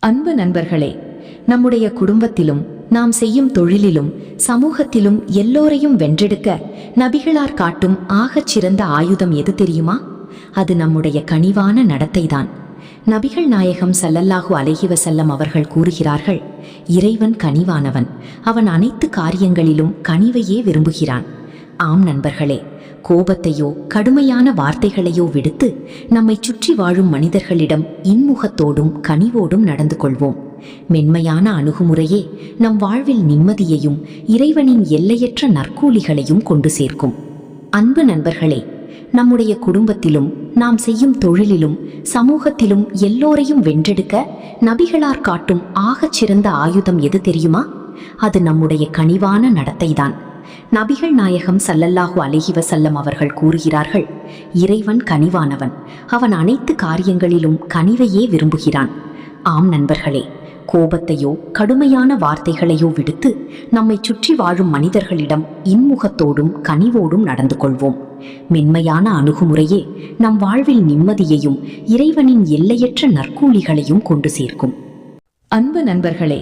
அன்பு நண்பர்களே, நம்முடைய குடும்பத்திலும் நாம் செய்யும் தொழிலிலும் சமூகத்திலும் எல்லோரையும் வென்றெடுக்க நபிகளார் காட்டும் ஆகச் சிறந்த ஆயுதம் எது தெரியுமா? அது நம்முடைய கனிவான நடத்தைதான். நபிகள் நாயகம் ஸல்லல்லாஹு அலைஹி வஸல்லம் அவர்கள் கூறுகிறார்கள், இறைவன் கனிவானவன், அவன் அனைத்து காரியங்களிலும் கனிவையே விரும்புகிறான். ஆம் நண்பர்களே, கோபத்தையோ கடுமையான வார்த்தைகளையோ விடுத்து நம்மை சுற்றி வாழும் மனிதர்களிடம் இன்முகத்தோடும் கனிவோடும் நடந்து கொள்வோம். மென்மையான அணுகுமுறையே நம் வாழ்வில் நிம்மதியையும் இறைவனின் எல்லையற்ற நற்கூலிகளையும் கொண்டு சேர்க்கும். அன்பு நண்பர்களே, நம்முடைய குடும்பத்திலும் நாம் செய்யும் தொழிலிலும் சமூகத்திலும் எல்லோரையும் வென்றெடுக்க நபிகளார் காட்டும் ஆகச் சிறந்த ஆயுதம் எது தெரியுமா? அது நம்முடைய கனிவான நடத்தைதான். நபிகள் நாயகம் ஸல்லல்லாஹு அலைஹி வஸல்லம் அவர்கள் கூறுகிறார்கள், இறைவன் கனிவானவன், அவன் அனைத்து காரியங்களிலும் கனிவையே விரும்புகிறான். ஆம் நண்பர்களே, கோபத்தையோ கடுமையான வார்த்தைகளையோ விடுத்து நம்மை சுற்றி வாழும் மனிதர்களிடம் இன்முகத்தோடும் கனிவோடும் நடந்து கொள்வோம். மென்மையான அணுகுமுறையே நம் வாழ்வில் நிம்மதியையும் இறைவனின் எல்லையற்ற நற்கூலிகளையும் கொண்டு சேர்க்கும். அன்பு நண்பர்களே,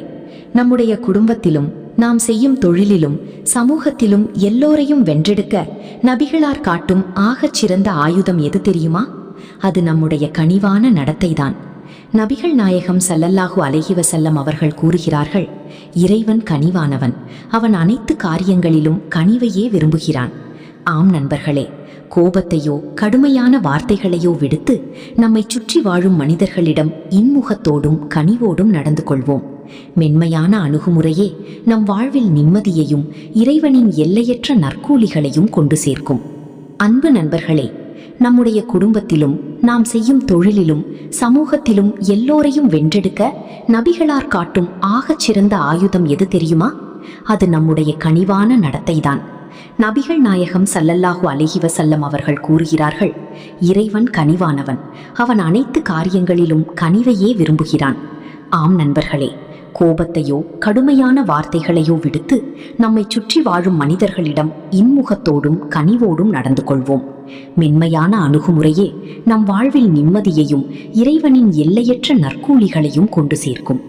நம்முடைய குடும்பத்திலும் நாம் செய்யும் தொழிலிலும் சமூகத்திலும் எல்லோரையும் வென்றெடுக்க நபிகளார் காட்டும் ஆகச் சிறந்த ஆயுதம் எது தெரியுமா? அது நம்முடைய கனிவான நடத்தைதான். நபிகள் நாயகம் ஸல்லல்லாஹு அலைஹி வஸல்லம் அவர்கள் கூறுகிறார்கள், இறைவன் கனிவானவன், அவன் அனைத்து காரியங்களிலும் கனிவையே விரும்புகிறான். ஆம் நண்பர்களே, கோபத்தையோ கடுமையான வார்த்தைகளையோ விடுத்து நம்மை சுற்றி வாழும் மனிதர்களிடம் இன்முகத்தோடும் கனிவோடும் நடந்து கொள்வோம். மென்மையான அணுகுமுறையே நம் வாழ்வில் நிம்மதியையும் இறைவனின் எல்லையற்ற நற்கூலிகளையும் கொண்டு சேர்க்கும். அன்பு நண்பர்களே, நம்முடைய குடும்பத்திலும் நாம் செய்யும் தொழிலிலும் சமூகத்திலும் எல்லோரையும் வென்றெடுக்க நபிகளார் காட்டும் ஆகச் சிறந்த ஆயுதம் எது தெரியுமா? அது நம்முடைய கனிவான நடத்தைதான். நபிகள் நாயகம் ஸல்லல்லாஹு அலைஹி வஸல்லம் அவர்கள் கூறுகிறார்கள், இறைவன் கனிவானவன், அவன் அனைத்து காரியங்களிலும் கனிவையே விரும்புகிறான். ஆம் நண்பர்களே, கோபத்தையோ கடுமையான வார்த்தைகளையோ விடுத்து நம்மை சுற்றி வாழும் மனிதர்களிடம் இன்முகத்தோடும் கனிவோடும் நடந்து கொள்வோம். மென்மையான அணுகுமுறையே நம் வாழ்வில் நிம்மதியையும் இறைவனின் எல்லையற்ற நற்கூலிகளையும் கொண்டு சேர்க்கும்.